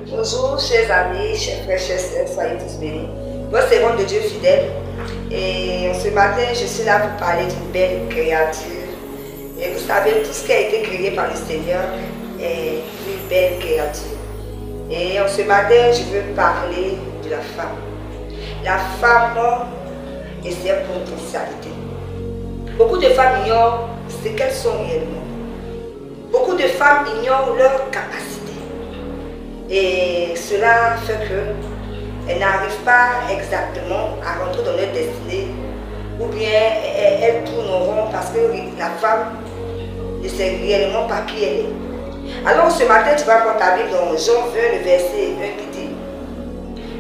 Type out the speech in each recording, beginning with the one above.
Bonjour, chers amis, chers frères, chers sœurs, soyez tous bénis. Votre servante de Dieu fidèle. Et ce matin, je suis là pour parler d'une belle créature. Et vous savez, tout ce qui a été créé par le Seigneur est une belle créature. Et ce matin, je veux parler de la femme. La femme et ses potentialités. Beaucoup de femmes ignorent ce qu'elles sont réellement. Beaucoup de femmes ignorent leurs capacités. Et cela fait qu'elles n'arrivent pas exactement à rentrer dans leur destinée, ou bien elles tourneront parce que la femme ne sait réellement pas qui elle est. Alors ce matin, tu vas prendre ta Bible dans Jean 20, le verset 1 qui dit: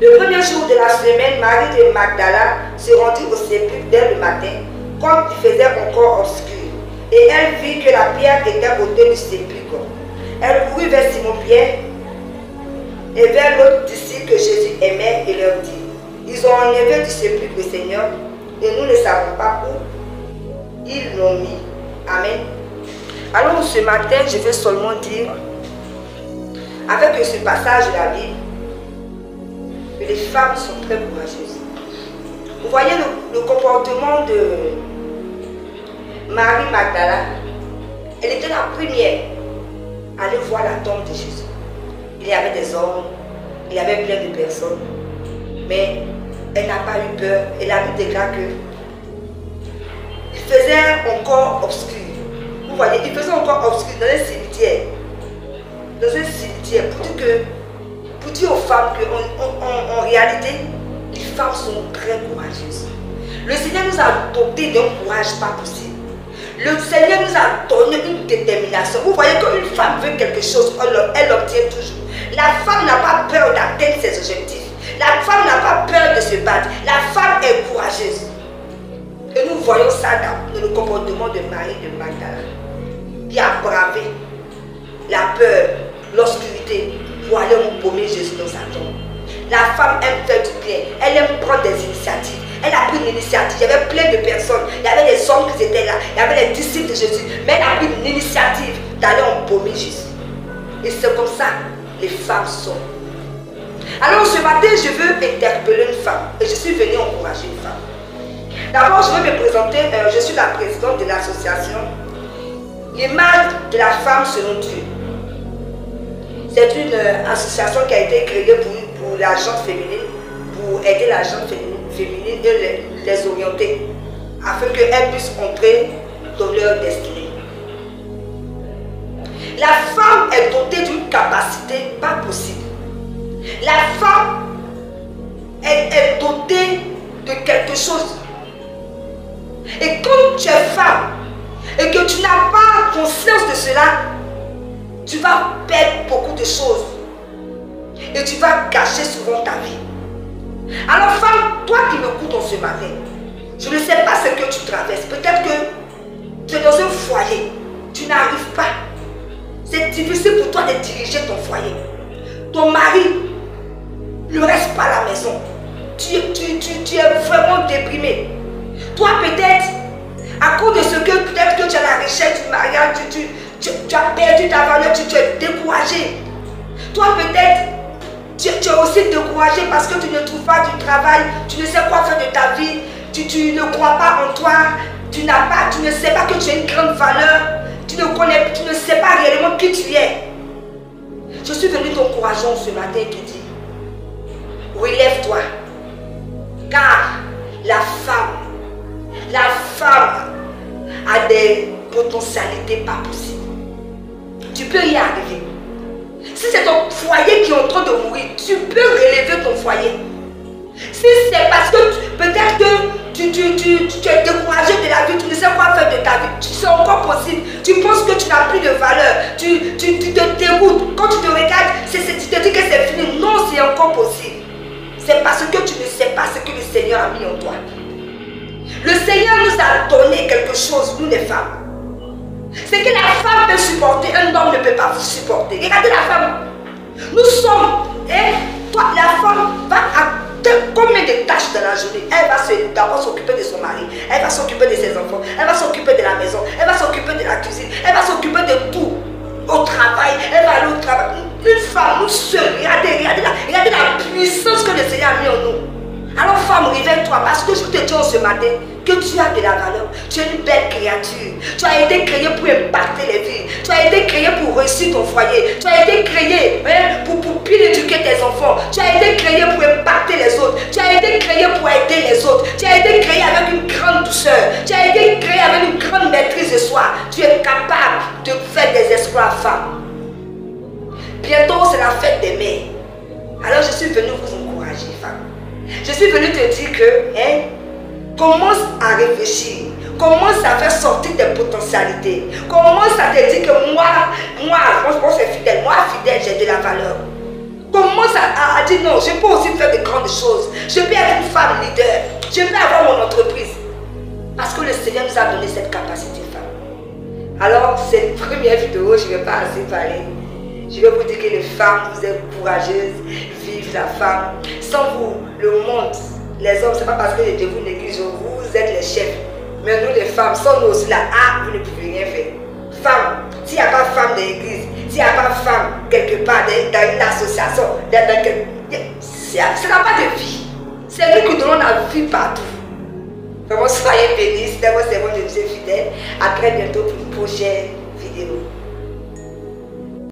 le premier jour de la semaine, Marie de Magdala se rendit au sépulcre dès le matin, comme il faisait encore obscur, et elle vit que la pierre était ôtée du sépulcre. Elle courut vers Simon-Pierre et vers l'autre disciple que Jésus aimait et leur dit: ils ont enlevé du sépulcre le Seigneur et nous ne savons pas où ils l'ont mis. Amen. Alors ce matin, je veux seulement dire, avec ce passage de la Bible, que les femmes sont très courageuses. Vous voyez le comportement de Marie Magdala. Elle était la première à aller voir la tombe de Jésus. Il y avait des hommes, il y avait plein de personnes, mais elle n'a pas eu peur. Et la Bible déclare que il faisait encore obscur. Vous voyez, il faisait encore obscur dans un cimetière. Dans un cimetière, pour dire aux femmes qu'en réalité, les femmes sont très courageuses. Le Seigneur nous a doté d'un courage pas possible. Le Seigneur nous a donné une détermination. Vous voyez qu'une femme veut quelque chose, elle l'obtient toujours. La femme n'a pas peur d'atteindre ses objectifs. La femme n'a pas peur de se battre. La femme est courageuse. Et nous voyons ça dans le comportement de Marie de Magdala, qui a bravé la peur, l'obscurité, pour aller embaumer Jésus dans sa tombe. La femme aime faire du bien. Elle aime prendre des initiatives. Elle a pris une initiative. Il y avait plein de personnes. Il y avait des hommes qui étaient là. Il y avait les disciples de Jésus. Mais elle a pris une initiative d'aller embaumer Jésus. Et c'est comme ça que les femmes sont. Alors ce matin, je veux interpeller une femme. Et je suis venue encourager une femme. D'abord, je vais me présenter. Je suis la présidente de l'association L'image de la femme selon Dieu. C'est une association qui a été créée pour la gente féminine, pour aider la gente féminine et les orienter, afin qu'elles puissent entrer dans leur destinée. La femme est dotée d'une capacité pas possible. La femme est dotée de quelque chose. Et quand tu es femme et que tu n'as pas conscience de cela, tu vas perdre beaucoup de choses. Et tu vas gâcher souvent ta vie. Alors femme, toi qui m'écoutes en ce matin, je ne sais pas ce que tu traverses. Peut-être que tu es dans un foyer. Tu n'arrives pas. C'est difficile pour toi de diriger ton foyer. Ton mari ne reste pas à la maison. Tu es vraiment déprimé. Toi peut-être, à cause de ce que peut-être que tu as la recherche du mariage, tu as perdu ta valeur, tu es découragé. Toi peut-être, tu es aussi découragé parce que tu ne trouves pas du travail, tu ne sais quoi faire de ta vie, tu ne crois pas en toi, tu ne sais pas que tu as une grande valeur, tu ne sais pas réellement qui tu es. Je suis venue t'encourager ce matin qui dit: relève-toi, car la femme a des potentialités pas possibles. Tu peux y arriver. Si c'est ton foyer qui est en train de mourir, tu peux relever ton foyer. Si c'est parce que peut-être que tu es découragé de la vie, tu ne sais quoi faire de ta vie, c'est encore possible. Tu penses que tu n'as plus de valeur, tu te dégoûtes. Quand tu te regardes, tu te dis que c'est fini. Non, c'est encore possible. C'est parce que tu ne sais pas ce que le Seigneur a mis en toi. Le Seigneur nous a donné quelque chose, nous les femmes. C'est que la femme peut supporter, un homme ne peut pas vous supporter. Regardez la femme. Nous sommes, toi, la femme va à combien de tâches dans la journée? Elle va d'abord s'occuper de son mari, elle va s'occuper de ses enfants, elle va s'occuper de la maison, elle va s'occuper de la cuisine, elle va s'occuper de tout. Au travail, elle va aller au travail. Une femme, nous seuls, regardez la puissance que le Seigneur a mis en nous. Alors femme, réveille-toi parce que je te dis ce matin que tu as de la valeur. Tu es une belle créature. Tu as été créé pour impacter les vies. Tu as été créé pour réussir ton foyer. Tu as été créé pour bien éduquer tes enfants. Tu as été créé pour impacter les autres. Tu as été créé pour aider les autres. Tu as été créé avec une grande douceur. Tu as été créé avec une grande maîtrise de soi. Tu es capable de faire des exploits, femme. Bientôt, c'est la fête des mères. Alors je suis venue vous encourager, femme. Je suis venue te dire que commence à réfléchir, commence à faire sortir tes potentialités, commence à te dire que moi c'est fidèle, moi fidèle j'ai de la valeur. Commence à dire non, je peux aussi faire de grandes choses, je peux être une femme leader, je peux avoir mon entreprise. Parce que le Seigneur nous a donné cette capacité, femme. Alors cette première vidéo, je ne vais pas assez parler. Je vais vous dire que les femmes, vous êtes courageuses, vive la femme. Sans vous, le monde, les hommes, ce n'est pas parce que je vous néglige, vous êtes les chefs. Mais nous les femmes, sans nous aussi là, vous ne pouvez rien faire. Femme, s'il n'y a pas de femme dans l'église, s'il n'y a pas de femme quelque part dans une association, ça n'a pas de vie. C'est nous qui donnons la vie partout. Vraiment, soyez bénis, c'était votre servante de Dieu fidèle. À très bientôt pour une prochaine vidéo.